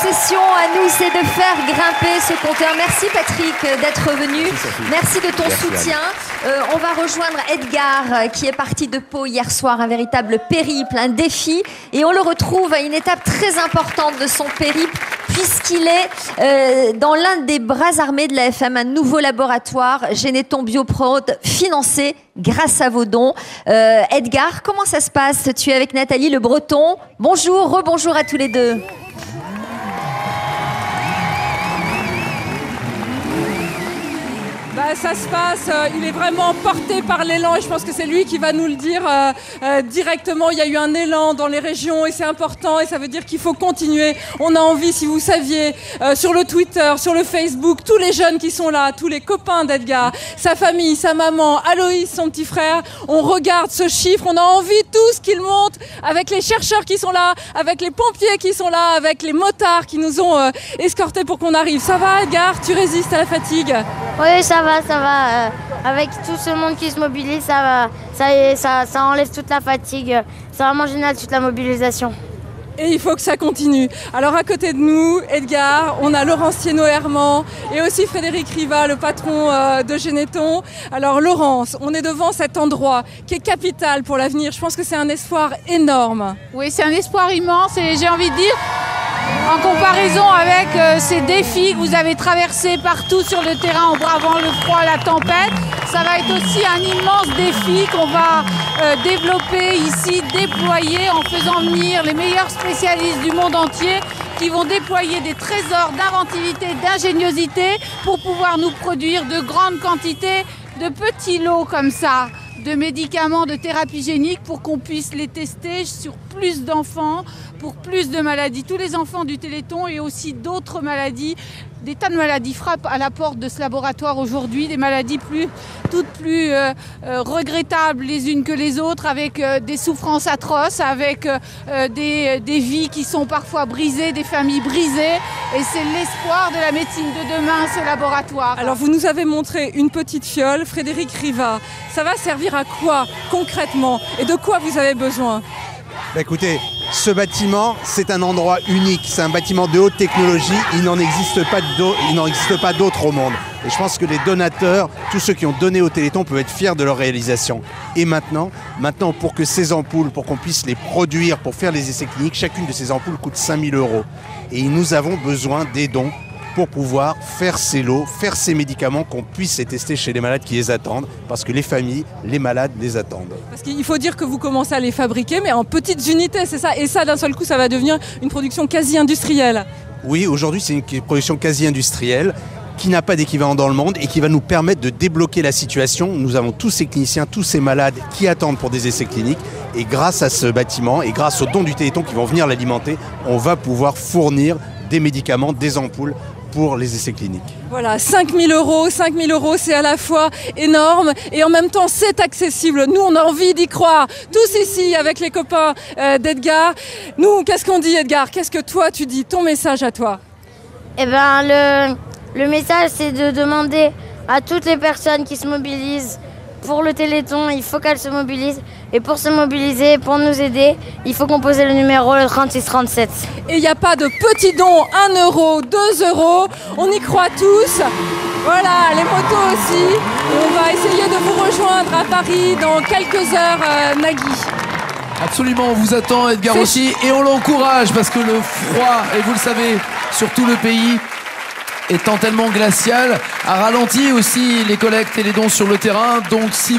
obsession à nous, c'est de faire grimper ce compteur. Merci Patrick d'être venu. Merci de ton soutien. On va rejoindre Edgar qui est parti de Pau hier soir, un véritable périple, un défi. Et on le retrouve à une étape très importante de son périple puisqu'il est dans l'un des bras armés de la FM, un nouveau laboratoire, Généton Bioprod, financé grâce à vos dons. Edgar, comment ça se passe? Tu es avec Nathalie Le Breton. Bonjour, rebonjour à tous les deux. Ça se passe, il est vraiment porté par l'élan et je pense que c'est lui qui va nous le dire directement. Il y a eu un élan dans les régions et c'est important et ça veut dire qu'il faut continuer. On a envie, si vous saviez, sur le Twitter, sur le Facebook, tous les jeunes qui sont là, tous les copains d'Edgar, sa famille, sa maman, Aloïs, son petit frère, on regarde ce chiffre, on a envie tous qu'il monte avec les chercheurs qui sont là, avec les pompiers qui sont là, avec les motards qui nous ont escortés pour qu'on arrive. Ça va Edgar? Tu résistes à la fatigue? Oui, ça va. Avec tout ce monde qui se mobilise, ça enlève toute la fatigue. C'est vraiment génial, toute la mobilisation. Et il faut que ça continue. Alors à côté de nous, Edgar, on a Laurence Thienot-Herman et aussi Frédéric Riva, le patron de Généton. Alors Laurence, on est devant cet endroit qui est capital pour l'avenir. Je pense que c'est un espoir énorme. Oui, c'est un espoir immense et j'ai envie de dire, en comparaison avec ces défis que vous avez traversés partout sur le terrain en bravant le froid, la tempête, ça va être aussi un immense défi qu'on va développer ici, déployer en faisant venir les meilleurs spécialistes du monde entier qui vont déployer des trésors d'inventivité, d'ingéniosité pour pouvoir nous produire de grandes quantités de petits lots comme ça, de médicaments, de thérapie génique pour qu'on puisse les tester sur plus d'enfants, pour plus de maladies. Tous les enfants du Téléthon et aussi d'autres maladies, des tas de maladies frappent à la porte de ce laboratoire aujourd'hui, des maladies toutes plus regrettables les unes que les autres, avec des souffrances atroces, avec des vies qui sont parfois brisées, des familles brisées. Et c'est l'espoir de la médecine de demain, ce laboratoire. Alors vous nous avez montré une petite fiole, Frédéric Riva. Ça va servir à quoi concrètement et de quoi vous avez besoin? Écoutez, ce bâtiment, c'est un endroit unique. C'est un bâtiment de haute technologie. Il n'en existe pas d'autre au monde. Et je pense que les donateurs, tous ceux qui ont donné au Téléthon peuvent être fiers de leur réalisation. Et maintenant, pour que ces ampoules, pour qu'on puisse les produire, pour faire les essais cliniques, chacune de ces ampoules coûte 5 000 €. Et nous avons besoin des dons pour pouvoir faire ces lots, faire ces médicaments, qu'on puisse les tester chez les malades qui les attendent, parce que les familles, les malades les attendent. Parce qu'il faut dire que vous commencez à les fabriquer, mais en petites unités, c'est ça? Et ça, d'un seul coup, ça va devenir une production quasi industrielle. Oui, aujourd'hui, c'est une production quasi industrielle qui n'a pas d'équivalent dans le monde et qui va nous permettre de débloquer la situation. Nous avons tous ces cliniciens, tous ces malades qui attendent pour des essais cliniques. Et grâce à ce bâtiment et grâce aux dons du Téléthon qui vont venir l'alimenter, on va pouvoir fournir des médicaments, des ampoules pour les essais cliniques. Voilà, 5 000 €. 5 000 € c'est à la fois énorme et en même temps c'est accessible. Nous, on a envie d'y croire. Tous ici, avec les copains d'Edgar. Nous, qu'est-ce qu'on dit, Edgar? Qu'est-ce que toi, tu dis? Ton message à toi? Eh bien, le message, c'est de demander à toutes les personnes qui se mobilisent pour le Téléthon, il faut qu'elles se mobilisent. Et pour se mobiliser, pour nous aider, il faut composer le numéro, le 3637. Et il n'y a pas de petits dons, 1 €, 2 €. On y croit tous. Voilà, les motos aussi. Et on va essayer de vous rejoindre à Paris dans quelques heures, Nagui. Absolument, on vous attend, Edgar aussi. Et on l'encourage parce que le froid, et vous le savez, sur tout le pays, étant tellement glacial, a ralenti aussi les collectes et les dons sur le terrain. Donc si